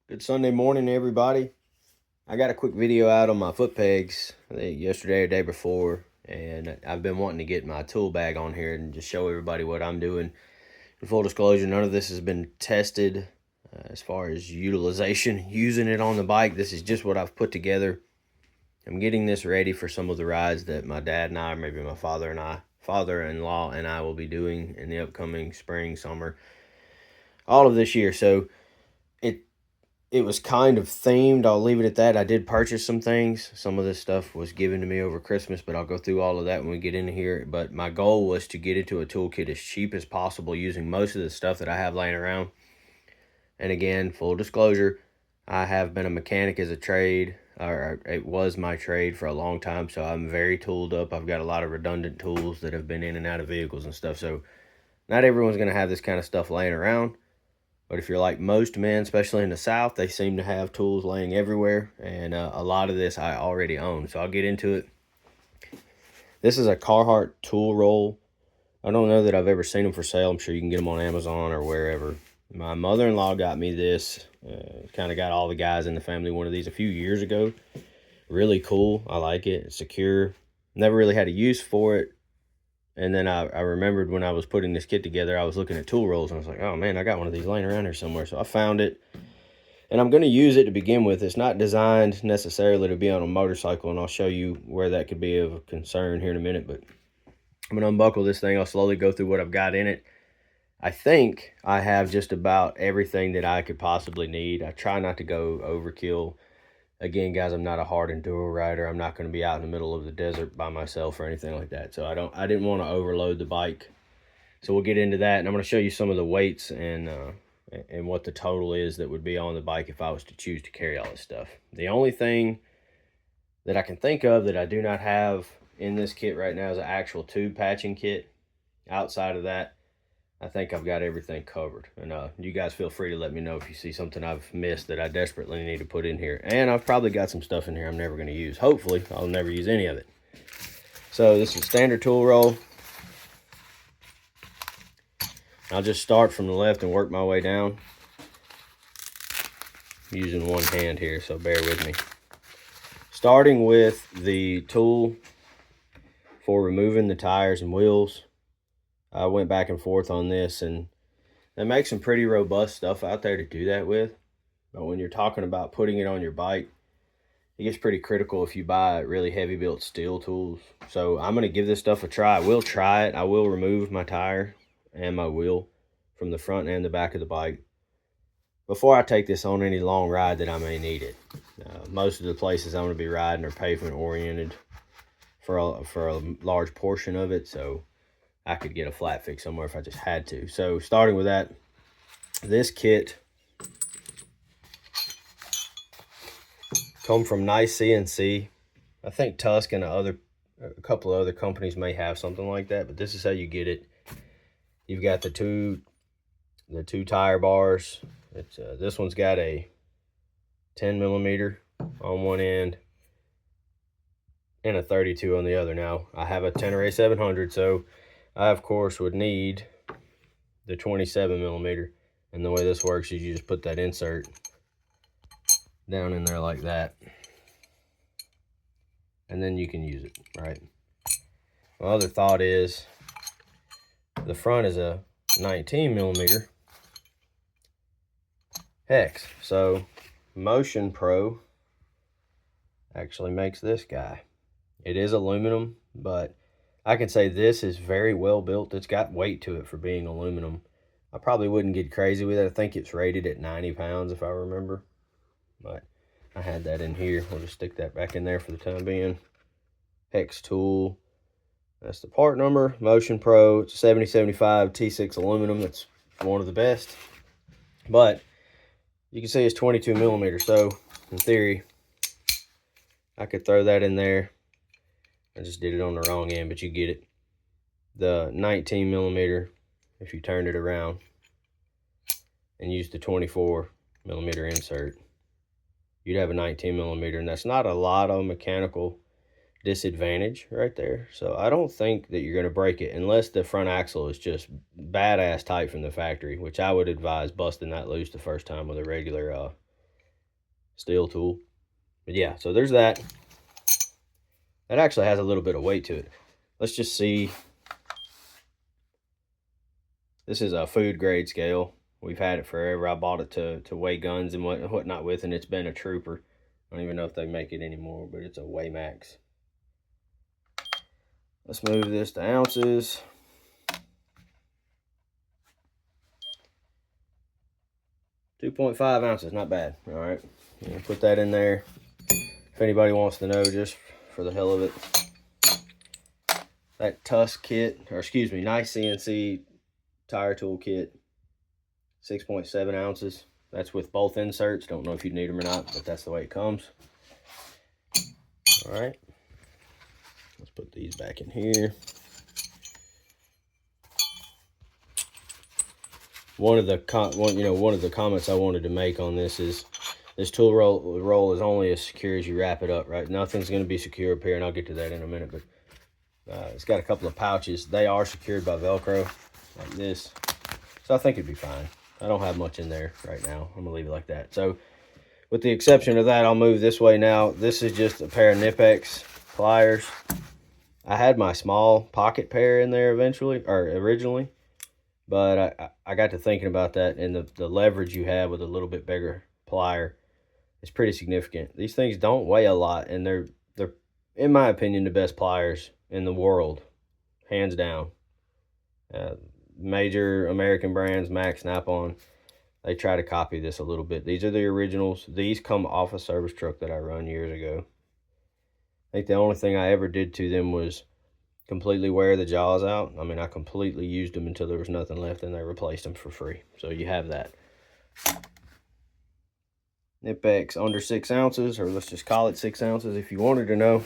Good Sunday morning, everybody. I got a quick video out on my foot pegs yesterday or day before, and I've been wanting to get my tool bag on here and just show everybody what I'm doing. In full disclosure, none of this has been tested as far as utilization, using it on the bike. This is just what I've put together. I'm getting this ready for some of the rides that my dad and I, or maybe my father-in-law and I will be doing in the upcoming spring, summer, all of this year. So it was kind of themed. I'll leave it at that. I did purchase some things. Some of this stuff was given to me over Christmas, but I'll go through all of that when we get into here. But my goal was to get into a toolkit as cheap as possible using most of the stuff that I have laying around. And again, full disclosure, I have been a mechanic as a trade, or it was my trade for a long time, so I'm very tooled up. I've got a lot of redundant tools that have been in and out of vehicles and stuff, so not everyone's going to have this kind of stuff laying around. But if you're like most men, especially in the South, they seem to have tools laying everywhere. And a lot of this I already own. So I'll get into it. This is a Carhartt tool roll. I don't know that I've ever seen them for sale. I'm sure you can get them on Amazon or wherever. My mother-in-law got me this. Kind of got all the guys in the family one of these a few years ago. Really cool. I like it. It's secure. Never really had a use for it. And then I remembered when I was putting this kit together, I was looking at tool rolls and I was like, oh man, I got one of these laying around here somewhere. So I found it and I'm going to use it to begin with. It's not designed necessarily to be on a motorcycle, and I'll show you where that could be of concern here in a minute. But I'm going to unbuckle this thing. I'll slowly go through what I've got in it. I think I have just about everything that I could possibly need. I try not to go overkill. Again, guys, I'm not a hard enduro rider. I'm not going to be out in the middle of the desert by myself or anything like that. So I didn't want to overload the bike. So we'll get into that, and I'm going to show you some of the weights and what the total is that would be on the bike if I was to choose to carry all this stuff. The only thing that I can think of that I do not have in this kit right now is an actual tube patching kit. Outside of that, I think I've got everything covered. And you guys feel free to let me know if you see something I've missed that I desperately need to put in here. And I've probably got some stuff in here I'm never going to use. Hopefully, I'll never use any of it. So this is standard tool roll. I'll just start from the left and work my way down. I'm using one hand here, so bear with me. Starting with the tool for removing the tires and wheels. I went back and forth on this, and they make some pretty robust stuff out there to do that with. But when you're talking about putting it on your bike, it gets pretty critical if you buy really heavy built steel tools. So I'm going to give this stuff a try. I will try it. I will remove my tire and my wheel from the front and the back of the bike before I take this on any long ride that I may need it. Most of the places I'm going to be riding are pavement oriented for a large portion of it, so I could get a flat fix somewhere if I just had to. So starting with that, this kit come from Nice CNC. I think Tusk and a couple of other companies may have something like that, but this is how you get it. You've got the two tire bars. This one's got a 10 millimeter on one end and a 32 on the other. Now I have a Tenere 700, so I of course would need the 27 millimeter. And the way this works is you just put that insert down in there like that, and then you can use it, right? My other thought is the front is a 19 millimeter hex. So Motion Pro actually makes this guy. It is aluminum, but I can say this is very well built. It's got weight to it for being aluminum. I probably wouldn't get crazy with it. I think it's rated at 90 pounds if I remember, but I had that in here. We'll just stick that back in there for the time being. Hex tool. That's the part number. Motion Pro. It's a 7075 T6 aluminum. That's one of the best. But you can see it's 22 millimeters. So in theory, I could throw that in there. I just did it on the wrong end, but you get it. The 19 millimeter, if you turned it around and used the 24 millimeter insert, you'd have a 19 millimeter, and that's not a lot of mechanical disadvantage right there. So I don't think that you're going to break it unless the front axle is just badass tight from the factory, which I would advise busting that loose the first time with a regular steel tool. But yeah, so there's that. That actually has a little bit of weight to it. Let's just see. This is a food grade scale. We've had it forever. I bought it to weigh guns and whatnot with, and it's been a trooper. I don't even know if they make it anymore, but it's a Weighmax. Let's move this to ounces. 2.5 ounces, not bad. All right, put that in there. If anybody wants to know, just for the hell of it, that Tusk kit, or excuse me, Nice CNC tire tool kit, 6.7 ounces. That's with both inserts. Don't know if you need them or not, but that's the way it comes. All right, let's put these back in here. One of the comments I wanted to make on this is this tool roll is only as secure as you wrap it up, right? Nothing's going to be secure up here, and I'll get to that in a minute. But it's got a couple of pouches. They are secured by Velcro, like this. So I think it'd be fine. I don't have much in there right now. I'm gonna leave it like that. So with the exception of that, I'll move this way now. This is just a pair of Nipex pliers. I had my small pocket pair in there originally, but I got to thinking about that, and the leverage you have with a little bit bigger plier is pretty significant. These things don't weigh a lot, and they're in my opinion the best pliers in the world, hands down. Major American brands, Mac, Snap-on, they try to copy this a little bit. These are the originals. These come off a service truck that I run years ago. I think the only thing I ever did to them was completely wear the jaws out. I mean, I completely used them until there was nothing left, and they replaced them for free. So you have that. Nipex under 6 ounces, or let's just call it 6 ounces if you wanted to know.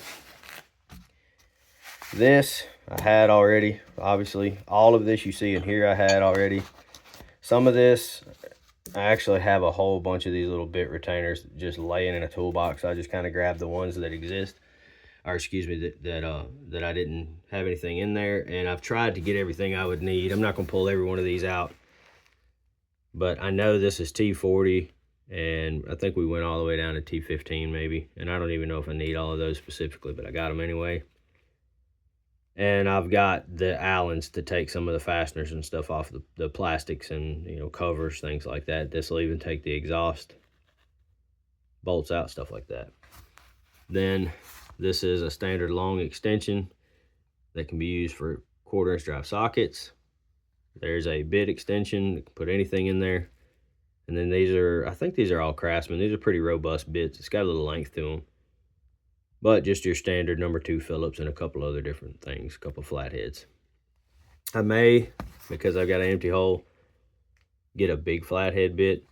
This I had already, obviously. All of this you see in here I had already. Some of this, I actually have a whole bunch of these little bit retainers just laying in a toolbox. I just kind of grabbed the ones that exist, or excuse me, that I didn't have anything in there, and I've tried to get everything I would need. I'm not going to pull every one of these out, but I know this is T40, and I think we went all the way down to T15 maybe, and I don't even know if I need all of those specifically, but I got them anyway. And I've got the Allens to take some of the fasteners and stuff off the plastics and, covers, things like that. This will even take the exhaust bolts out, stuff like that. Then this is a standard long extension that can be used for 1/4-inch drive sockets. There's a bit extension, you can put anything in there. And then I think these are all Craftsman. These are pretty robust bits. It's got a little length to them. But just your standard number 2 Phillips and a couple other different things, a couple flatheads. I may, because I've got an empty hole, get a big flathead bit.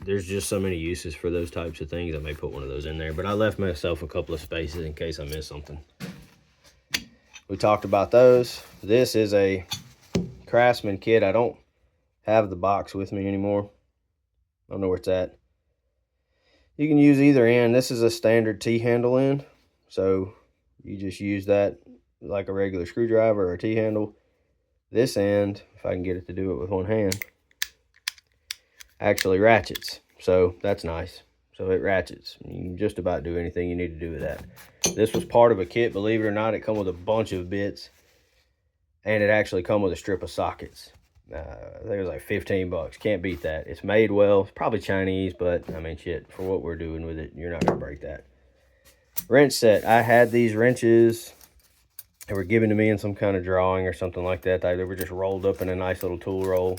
There's just so many uses for those types of things. I may put one of those in there, but I left myself a couple of spaces in case I miss something. We talked about those. This is a Craftsman kit. I don't have the box with me anymore. I don't know where it's at. You can use either end. This is a standard T-handle end. So you just use that like a regular screwdriver or a T-handle. This end, if I can get it to do it with one hand, actually ratchets. So that's nice. So it ratchets. You can just about do anything you need to do with that. This was part of a kit, believe it or not. It come with a bunch of bits, and it actually come with a strip of sockets. I think it was like 15 bucks. Can't beat that. It's made well. It's probably Chinese, but I mean, shit, for what we're doing with it, you're not gonna break that. Wrench set. I had these wrenches. They were given to me in some kind of drawing or something like that. They were just rolled up in a nice little tool roll.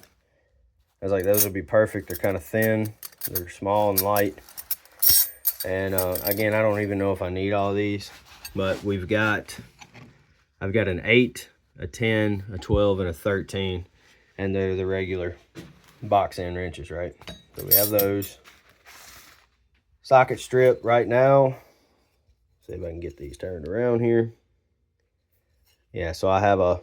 I was like, those would be perfect. They're kind of thin. They're small and light. And again, I don't even know if I need all these, but I've got an 8, a 10, a 12, and a 13, and they're the regular box end wrenches, right? So we have those. Socket strip right now. See if I can get these turned around here. Yeah, so I have I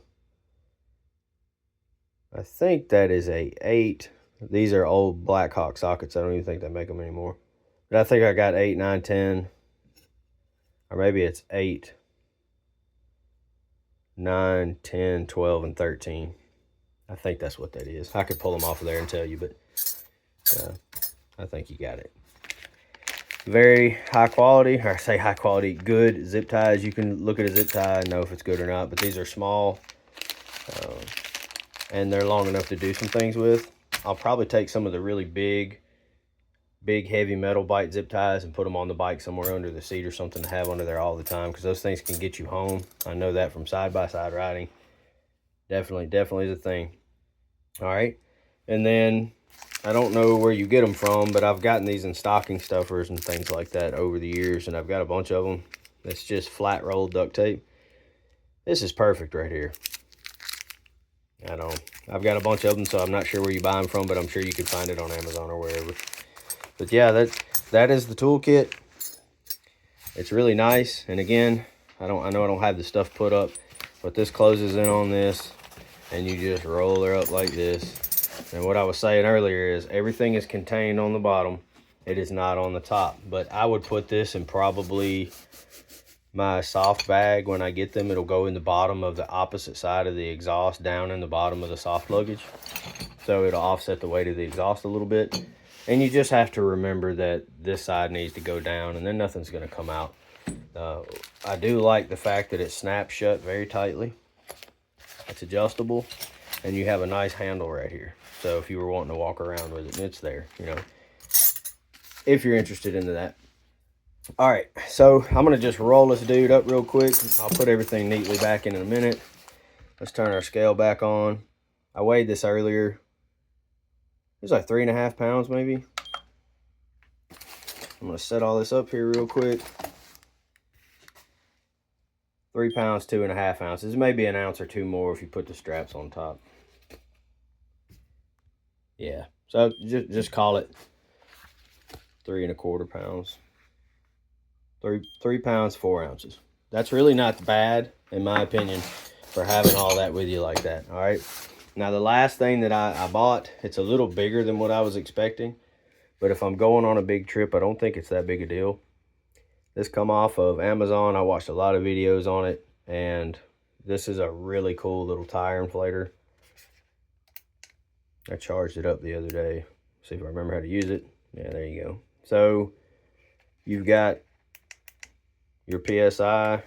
think that is a 8. These are old Blackhawk sockets. I don't even think they make them anymore. But I think I got 8, 9, 10, or maybe it's 8, 9, 10, 12, and 13. I think that's what that is. I could pull them off of there and tell you, but I think you got it. Very high quality, or I say high quality, good zip ties. You can look at a zip tie and know if it's good or not, but these are small and they're long enough to do some things with. I'll probably take some of the really big heavy metal bite zip ties and put them on the bike somewhere under the seat or something to have under there all the time, because those things can get you home. I know that from side-by-side riding. Definitely is a thing. All right, and then I don't know where you get them from, but I've gotten these in stocking stuffers and things like that over the years, and I've got a bunch of them. It's just flat rolled duct tape. This is perfect right here. I've got a bunch of them, so I'm not sure where you buy them from, but I'm sure you can find it on Amazon or wherever. But yeah, that is the toolkit. It's really nice. And again, I know I don't have the stuff put up, but this closes in on this, and you just roll her up like this. And what I was saying earlier is everything is contained on the bottom. It is not on the top. But I would put this in probably my soft bag when I get them. It'll go in the bottom of the opposite side of the exhaust, down in the bottom of the soft luggage. So it'll offset the weight of the exhaust a little bit. And you just have to remember that this side needs to go down, and then nothing's going to come out. I do like the fact that it snaps shut very tightly. It's adjustable, and you have a nice handle right here. So if you were wanting to walk around with it, it's there, you know, if you're interested into that. All right, so I'm going to just roll this dude up real quick. I'll put everything neatly back in a minute. Let's turn our scale back on. I weighed this earlier. It was like 3.5 pounds maybe. I'm going to set all this up here real quick. 3 pounds, 2.5 ounces. Maybe an ounce or two more if you put the straps on top. Yeah, so just call it 3.25 pounds. 3 pounds, 4 ounces. That's really not bad, in my opinion, for having all that with you like that. All right. Now, the last thing that I bought, it's a little bigger than what I was expecting. But if I'm going on a big trip, I don't think it's that big a deal. This come off of Amazon. I watched a lot of videos on it. And this is a really cool little tire inflator. I charged it up the other day. See if I remember how to use it. Yeah, there you go. So you've got your PSI.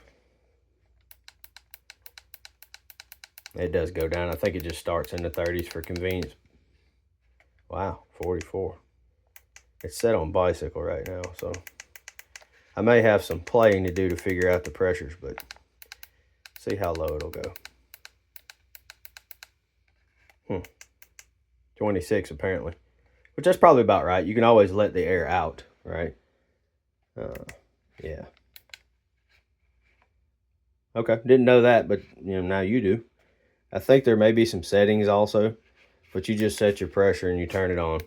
It does go down. I think it just starts in the 30s for convenience. Wow, 44. It's set on bicycle right now, so I may have some playing to do to figure out the pressures, but see how low it'll go. 26 apparently, which that's probably about right. You can always let the air out, right? Yeah. Okay, didn't know that, but you know, now you do. I think there may be some settings also, but you just set your pressure and you turn it on.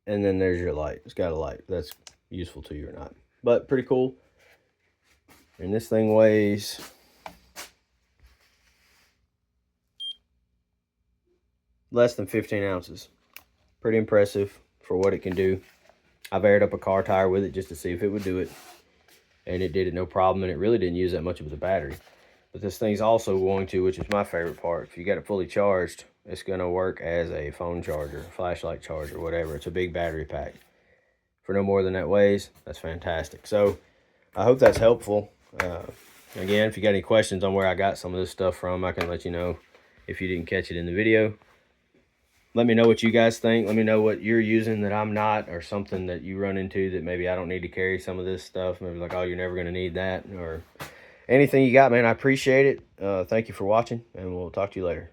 And then there's your light. It's got a light. That's useful to you or not, but pretty cool. And this thing weighs less than 15 ounces. Pretty impressive for what it can do. I've aired up a car tire with it just to see if it would do it, and it did it no problem, and it really didn't use that much of the battery. But this thing's also going to, which is my favorite part, if you got it fully charged, it's going to work as a phone charger, flashlight charger, whatever. It's a big battery pack. For no more than that weighs, that's fantastic. So I hope that's helpful. Again, if you got any questions on where I got some of this stuff from, I can let you know if you didn't catch it in the video. Let me know what you guys think. Let me know what you're using that I'm not, or something that you run into that maybe I don't need to carry some of this stuff. Maybe like, oh, you're never going to need that, or anything you got, man. I appreciate it. Thank you for watching, and we'll talk to you later.